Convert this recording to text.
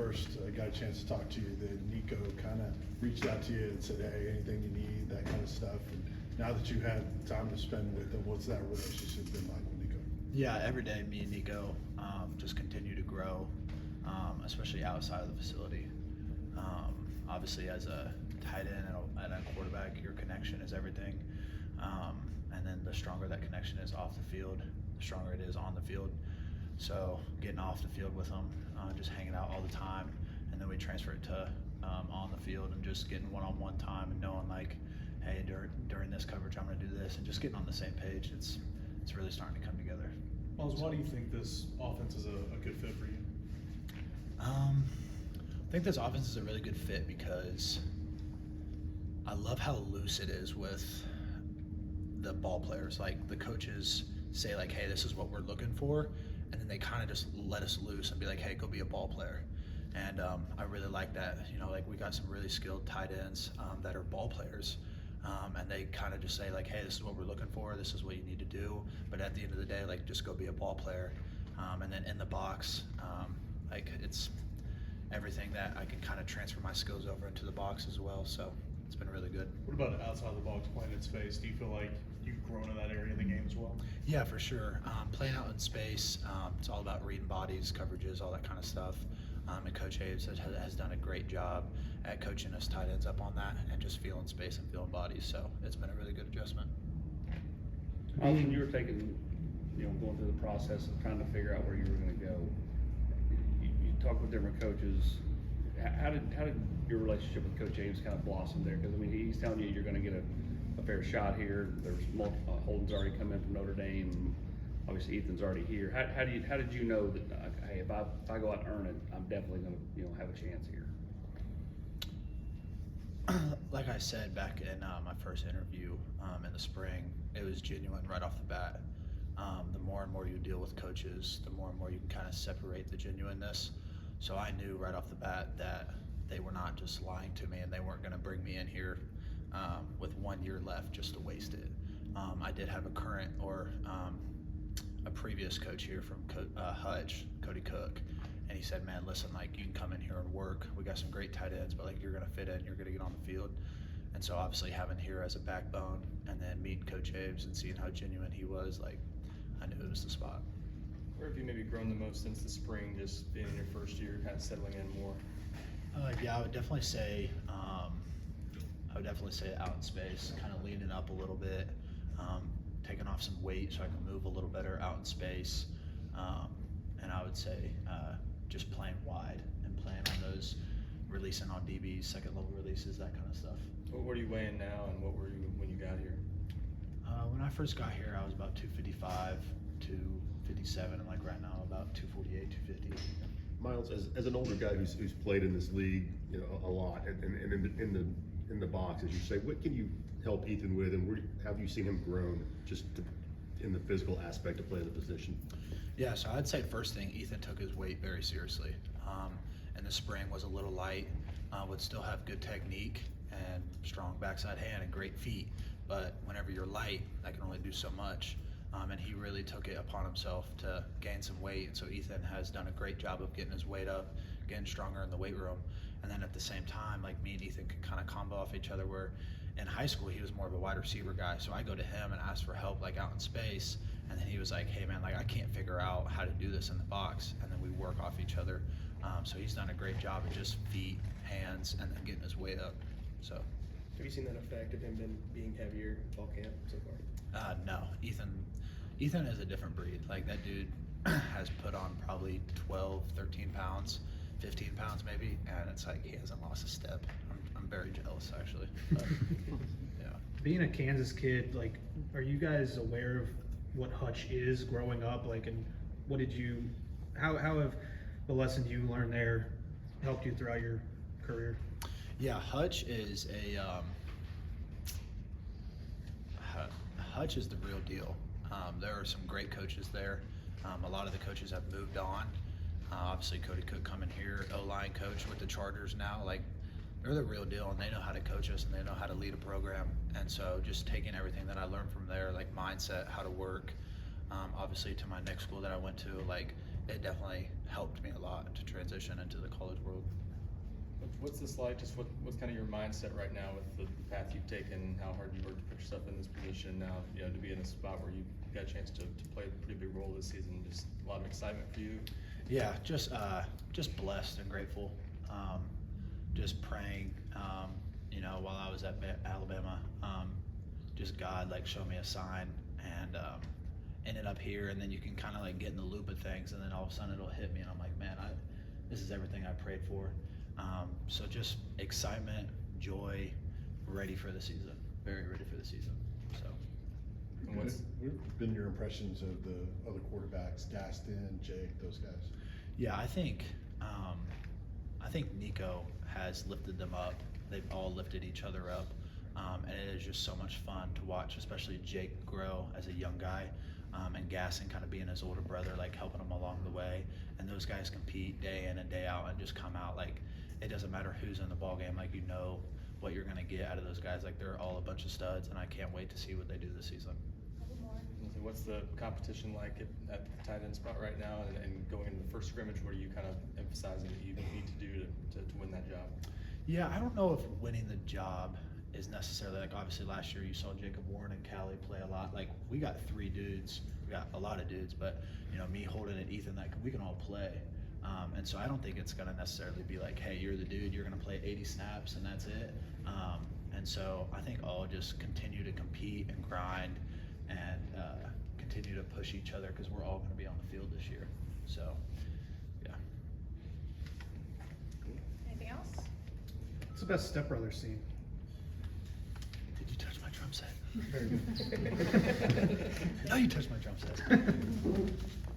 first got a chance to talk to you, that Nico kind of reached out to you and said, hey, anything you need, that kind of stuff. And now that you had time to spend with him, what's that relationship been like with Nico? Yeah, every day me and Nico just continue to grow, especially outside of the facility. Obviously, as a tight end and a quarterback, your connection is everything. And then the stronger that connection is off the field, the stronger it is on the field. So getting off the field with them, just hanging out all the time, and then we transfer it to on the field and just getting one-on-one time and knowing like, hey, during this coverage I'm going to do this, and just getting on the same page. It's really starting to come together. Miles, why do you think this offense is a good fit for you? I think this offense is a really good fit because I love how loose it is with the ball players. Like the coaches say like, hey, this is what we're looking for, and then they kind of just let us loose and be like, hey, go be a ball player. And I really like that. You know, like we got some really skilled tight ends that are ball players. And they kind of just say like, hey, this is what we're looking for, this is what you need to do, but at the end of the day, like just go be a ball player. And then in the box, like it's everything that I can kind of transfer my skills over into the box as well, so it's been really good. What about outside of the box, playing in space? Do you feel like you've grown in that area of the game as well? Yeah, for sure. Playing out in space, it's all about reading bodies, coverages, all that kind of stuff. And Coach Aves has done a great job at coaching us tight ends up on that and just feeling space and feeling bodies. So it's been a really good adjustment. When you were going through the process of trying to figure out where you were going to go, you talked with different coaches. How did your relationship with Coach Aves kind of blossom there? Because I mean, he's telling you you're going to get a fair shot here. There's Holden's already come in from Notre Dame. Obviously, Ethan's already here. How did you know that? Hey, if I go out and earn it, I'm definitely going to have a chance here. Like I said back in my first interview in the spring, it was genuine right off the bat. The more and more you deal with coaches, the more and more you can kind of separate the genuineness. So I knew right off the bat that they were not just lying to me, and they weren't going to bring me in here with 1 year left just to waste it. I did have a previous coach here from Hutch, Cody Cook, and he said, man, listen, like you can come in here and work. We got some great tight ends, but like you're going to fit in, you're going to get on the field. And so obviously having here as a backbone and then meeting Coach Aves and seeing how genuine he was, like I knew it was the spot. Where have you maybe grown the most since the spring, just being in your first year, kind of settling in more? Yeah, I would definitely say out in space, kind of leaning up a little bit, taking off some weight so I can move a little better out in space. And I would say just playing wide and playing on those, releasing on DBs, second level releases, that kind of stuff. What are you weighing now, and what were you when you got here? When I first got here, I was about 255, 257, and like right now about 248, 250. Miles, as an older guy who's played in this league, a lot, and in the box, as you say, what can you help Ethan with, and where have you seen him grown in the physical aspect of playing the position? Yeah, so I'd say first thing, Ethan took his weight very seriously. In the spring was a little light, would still have good technique and strong backside hand and great feet, but whenever you're light, that can only do so much. And he really took it upon himself to gain some weight, and so Ethan has done a great job of getting his weight up, getting stronger in the weight room. And then at the same time, like me and Ethan could kind of combo off each other, where in high school he was more of a wide receiver guy, so I go to him and ask for help like out in space, and then he was like, hey man, like I can't figure out how to do this in the box, and then we work off each other. So he's done a great job of just feet, hands, and then getting his weight up. So have you seen that effect of him being heavier fall camp so far? No, Ethan is a different breed. Like that dude has put on probably 12, 13 pounds, 15 pounds maybe, and it's like he hasn't lost a step. I'm very jealous actually. But, yeah. Being a Kansas kid, like, are you guys aware of what Hutch is growing up? Like, and how have the lessons you learned there helped you throughout your career? Yeah, Hutch is Hutch is the real deal. There are some great coaches there. A lot of the coaches have moved on. Obviously, Cody Cook coming here, O-line coach with the Chargers now. Like, they're the real deal, and they know how to coach us, and they know how to lead a program. And so just taking everything that I learned from there, like mindset, how to work, obviously to my next school that I went to, like it definitely helped me a lot to transition into the college world. What's this like? Just what's kind of your mindset right now with the path you've taken, how hard you worked to put yourself in this position now, you know, to be in a spot where you got a chance to play a pretty big role this season, just a lot of excitement for you? Yeah, just blessed and grateful. Just praying, you know, while I was at Alabama, just God like showed me a sign and ended up here, and then you can kind of like get in the loop of things, and then all of a sudden it'll hit me, and I'm like, man, this is everything I prayed for. So just excitement, joy, ready for the season, very ready for the season. So. And what's What been your impressions of the other quarterbacks, Gaston, Jake, those guys? Yeah, I think Nico has lifted them up. They've all lifted each other up, and it is just so much fun to watch, especially Jake grow as a young guy, and Gaston kind of being his older brother, like helping him along the way. And those guys compete day in and day out and just come out like it doesn't matter who's in the ball game, like you know what you're gonna get out of those guys. Like they're all a bunch of studs, and I can't wait to see what they do this season. What's the competition like at the tight end spot right now, and going into the first scrimmage, what are you kind of emphasizing that you need to do to win that job? Yeah, I don't know if winning the job is necessarily, like obviously last year you saw Jacob Warren and Callie play a lot. Like we got 3 dudes, we got a lot of dudes, but you know, me, Holden, and Ethan, that we can all play. And so I don't think it's gonna necessarily be like, hey, you're the dude, you're gonna play 80 snaps and that's it. And so I think I'll just continue to compete and grind and continue to push each other, because we're all gonna be on the field this year. So, yeah. Anything else? What's the best stepbrother scene? Did you touch my drum set? No, you touched my drum set.